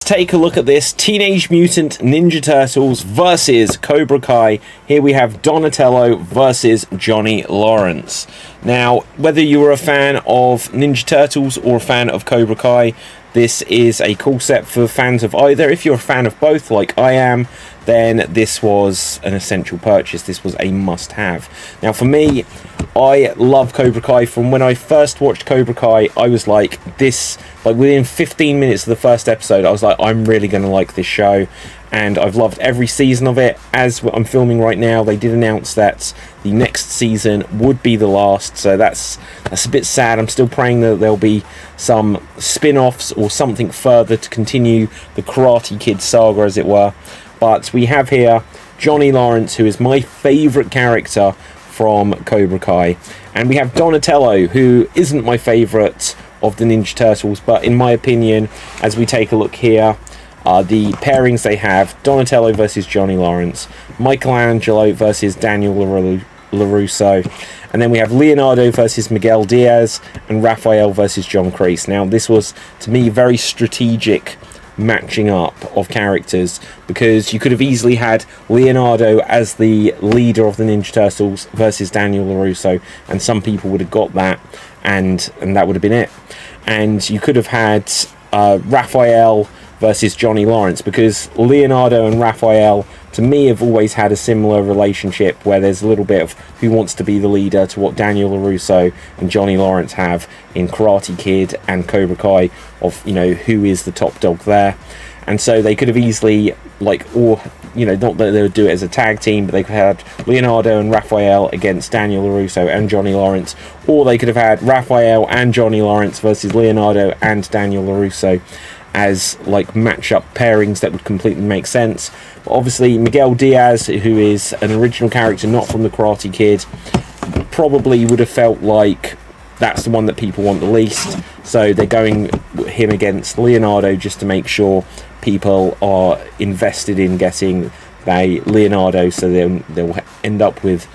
take a look at this Teenage Mutant Ninja Turtles versus Cobra Kai. Here we have Donatello versus Johnny Lawrence. Now, whether you were a fan of Ninja Turtles or a fan of Cobra Kai, this is a cool set for fans of either. If you're a fan of both, like I am, then this was an essential purchase. This was a must-have. Now, for me, I love Cobra Kai. From when I first watched Cobra Kai, I was like, within 15 minutes of the first episode, I was like, I'm really going to like this show. And I've loved every season of it. As I'm filming right now, they did announce that the next season would be the last, so that's a bit sad. I'm still praying that there'll be some spin-offs or something further to continue the Karate Kid saga, as it were. But we have here Johnny Lawrence, who is my favourite character from Cobra Kai, and we have Donatello, who isn't my favourite of the Ninja Turtles, but in my opinion, as we take a look here, the pairings they have: Donatello versus Johnny Lawrence, Michelangelo versus Daniel LaRusso, and then we have Leonardo versus Miguel Diaz, and Raphael versus John Kreese. Now, this was, to me, very strategic matching up of characters, because you could have easily had Leonardo as the leader of the Ninja Turtles versus Daniel LaRusso, and some people would have got that, and that would have been it. And you could have had Raphael versus Johnny Lawrence, because Leonardo and Raphael, to me, have always had a similar relationship, where there's a little bit of who wants to be the leader to what Daniel LaRusso and Johnny Lawrence have in Karate Kid and Cobra Kai, of, you know, who is the top dog there. And so they could have easily, not that they would do it as a tag team, but they could have had Leonardo and Raphael against Daniel LaRusso and Johnny Lawrence, or they could have had Raphael and Johnny Lawrence versus Leonardo and Daniel LaRusso as match-up pairings that would completely make sense. But obviously Miguel Diaz, who is an original character not from the Karate Kid, probably would have felt like that's the one that people want the least, so they're going him against Leonardo just to make sure people are invested in getting Leonardo, so they'll end up with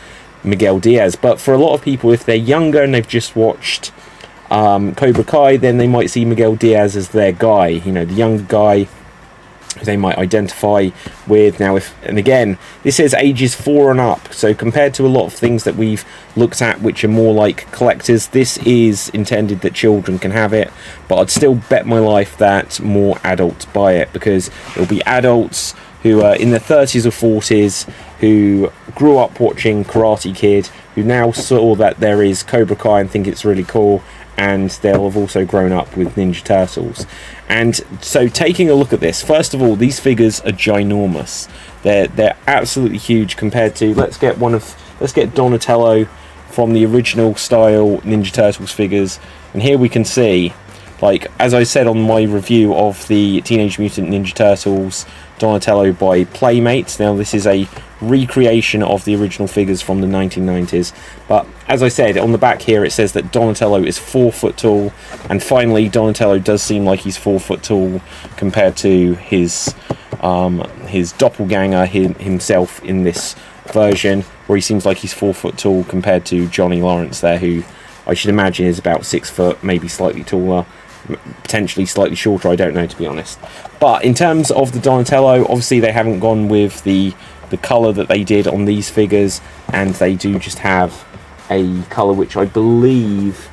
Miguel Diaz. But for a lot of people, if they're younger and they've just watched Cobra Kai, then they might see Miguel Diaz as their guy, the younger guy who they might identify with. Now, and again, this says ages 4 and up, so compared to a lot of things that we've looked at which are more like collectors, this is intended that children can have it. But I'd still bet my life that more adults buy it, because it'll be adults who are in their 30s or 40s, who grew up watching Karate Kid, who now saw that there is Cobra Kai and think it's really cool, and they'll have also grown up with Ninja Turtles. And so, taking a look at this, first of all, these figures are ginormous. They're absolutely huge compared to, let's get Donatello from the original style Ninja Turtles figures, and here we can see, as I said on my review of the Teenage Mutant Ninja Turtles Donatello by Playmates. Now, this is a recreation of the original figures from the 1990s, but as I said, on the back here it says that Donatello is 4 foot tall, and finally Donatello does seem like he's 4 foot tall compared to his doppelganger himself in this version, where he seems like he's 4 foot tall compared to Johnny Lawrence there, who I should imagine is about 6 foot, maybe slightly taller, potentially slightly shorter, I don't know, to be honest. But in terms of the Donatello, obviously they haven't gone with the colour that they did on these figures, and they do just have a colour which I believe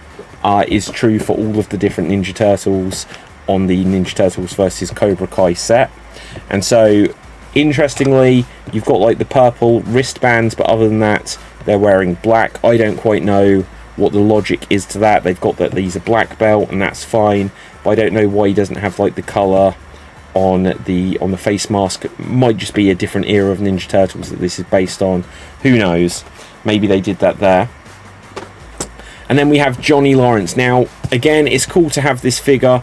is true for all of the different Ninja Turtles on the Ninja Turtles vs Cobra Kai set. And so, interestingly, you've got the purple wristbands, but other than that, they're wearing black. I don't quite know what the logic is to that. They've got that these are black belt, and that's fine, but I don't know why he doesn't have the colour on the face mask. It might just be a different era of Ninja Turtles that this is based on, who knows, maybe they did that there. And then we have Johnny Lawrence. Now, again, it's cool to have this figure.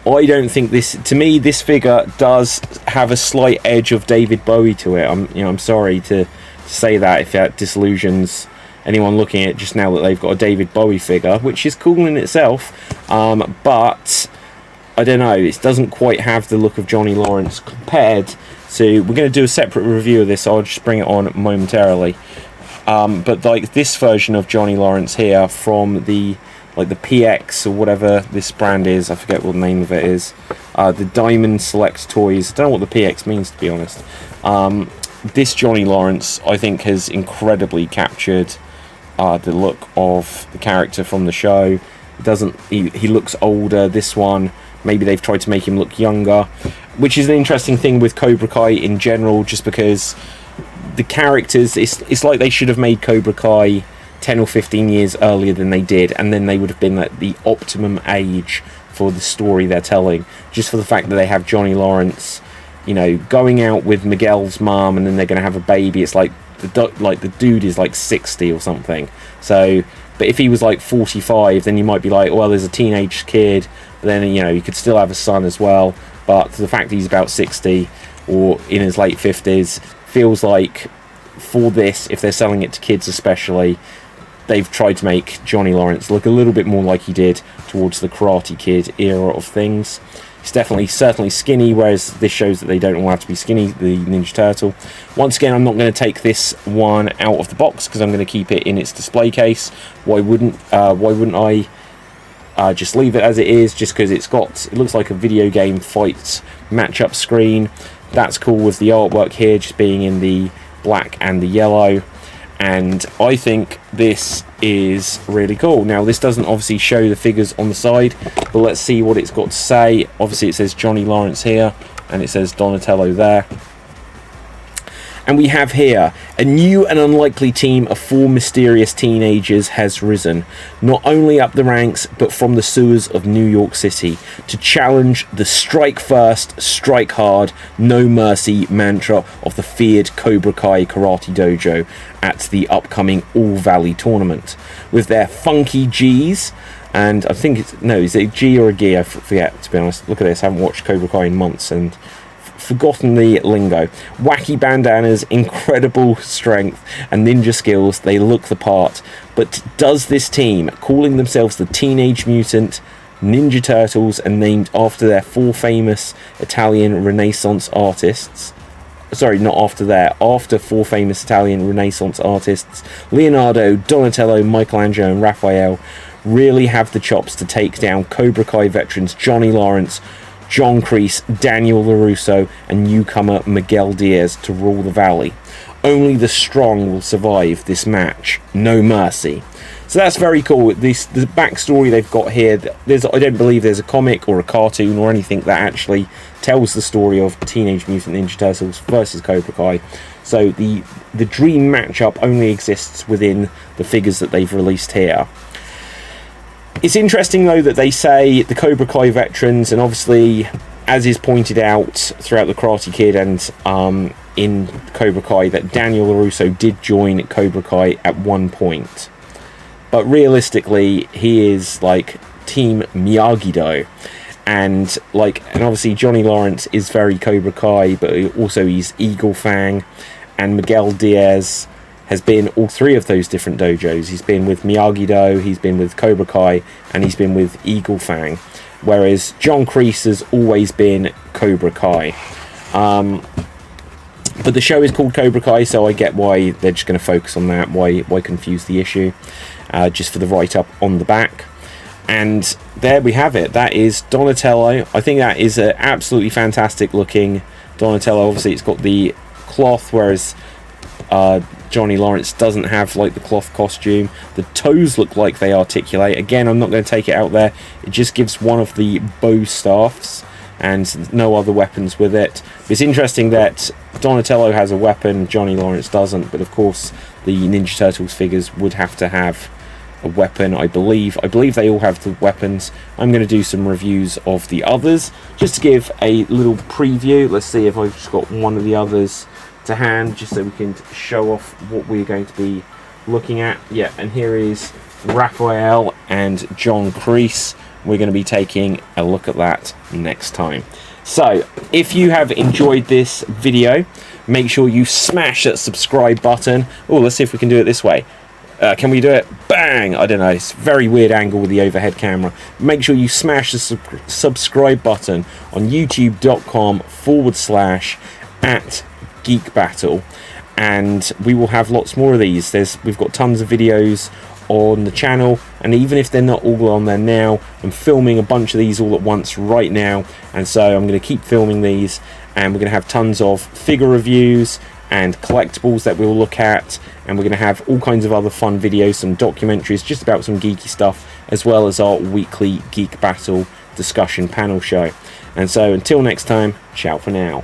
I don't think this figure does have a slight edge of David Bowie to it. I'm sorry to say that if that disillusions anyone looking at it just now, that they've got a David Bowie figure, which is cool in itself, but I don't know, it doesn't quite have the look of Johnny Lawrence compared to, we're going to do a separate review of this, so I'll just bring it on momentarily, but this version of Johnny Lawrence here from the PX or whatever this brand is, I forget what the name of it is, the Diamond Select Toys. I don't know what the PX means, to be honest. This Johnny Lawrence, I think, has incredibly captured the look of the character from the show. He looks older. This one, maybe they've tried to make him look younger, which is an interesting thing with Cobra Kai in general, just because the characters, it's like they should have made Cobra Kai 10 or 15 years earlier than they did, and then they would have been like the optimum age for the story they're telling, just for the fact that they have Johnny Lawrence, you know, going out with Miguel's mom, and then they're going to have a baby. It's like the dude is like 60 or something. So, but if he was like 45, then you might be like, well, there's a teenage kid, but then, you know, you could still have a son as well. But the fact that he's about 60 or in his late 50s feels like, for this, if they're selling it to kids especially, they've tried to make Johnny Lawrence look a little bit more like he did towards the Karate Kid era of things. He's certainly skinny, whereas this shows that they don't all have to be skinny, the Ninja Turtle. Once again, I'm not going to take this one out of the box because I'm going to keep it in its display case. Why wouldn't I just leave it as it is, just because it looks like a video game fight matchup screen. That's cool with the artwork here just being in the black and the yellow. And I think this is really cool. Now, this doesn't obviously show the figures on the side, but let's see what it's got to say. Obviously, it says Johnny Lawrence here, and it says Donatello there. And we have here, a new and unlikely team of 4 mysterious teenagers has risen, not only up the ranks, but from the sewers of New York City, to challenge the strike first, strike hard, no mercy mantra of the feared Cobra Kai Karate Dojo at the upcoming All Valley tournament. With their funky G's, and I think is it a G or a G? I forget, to be honest. Look at this, I haven't watched Cobra Kai in months, and forgotten the lingo. Wacky bandanas, incredible strength, and ninja skills, they look the part. But does this team, calling themselves the Teenage Mutant Ninja Turtles and named after their 4 famous Italian Renaissance artists, after 4 famous Italian Renaissance artists, Leonardo, Donatello, Michelangelo, and Raphael, really have the chops to take down Cobra Kai veterans Johnny Lawrence, John Kreese, Daniel LaRusso, and newcomer Miguel Diaz to rule the valley? Only the strong will survive this match. No mercy. So that's very cool. The backstory they've got here, I don't believe there's a comic or a cartoon or anything that actually tells the story of Teenage Mutant Ninja Turtles versus Cobra Kai. So the dream matchup only exists within the figures that they've released here. It's interesting, though, that they say the Cobra Kai veterans, and obviously, as is pointed out throughout the Karate Kid and in Cobra Kai, that Daniel LaRusso did join Cobra Kai at one point. But realistically, he is like Team Miyagi-Do. And obviously Johnny Lawrence is very Cobra Kai, but also he's Eagle Fang, and Miguel Diaz has been all 3 of those different dojos. He's been with Miyagi-Do, he's been with Cobra Kai, and he's been with Eagle Fang. Whereas John Kreese has always been Cobra Kai. But the show is called Cobra Kai, so I get why they're just going to focus on that. Why confuse the issue? Just for the write-up on the back. And there we have it. That is Donatello. I think that is an absolutely fantastic looking Donatello. Obviously, it's got the cloth, whereas Johnny Lawrence doesn't have like the cloth costume. The toes look like they articulate. Again, I'm not going to take it out there. It just gives one of the bow staffs and no other weapons with it. It's interesting that Donatello has a weapon, Johnny Lawrence doesn't, but of course the Ninja Turtles figures would have to have a weapon, I believe. I believe they all have the weapons. I'm going to do some reviews of the others just to give a little preview. Let's see if I've just got one of the others to hand, just so we can show off what we're going to be looking at. Yeah, and here is Raphael and John Kreese. We're going to be taking a look at that next time. So, if you have enjoyed this video, make sure you smash that subscribe button. Oh, let's see if we can do it this way. Can we do it? Bang! I don't know. It's a very weird angle with the overhead camera. Make sure you smash the subscribe button on youtube.com/@Geek Battle, and we will have lots more of these. We've got tons of videos on the channel, and even if they're not all on there now, I'm filming a bunch of these all at once right now, and so I'm going to keep filming these, and we're going to have tons of figure reviews and collectibles that we'll look at, and we're going to have all kinds of other fun videos, some documentaries just about some geeky stuff, as well as our weekly Geek Battle discussion panel show. And so until next time, ciao for now.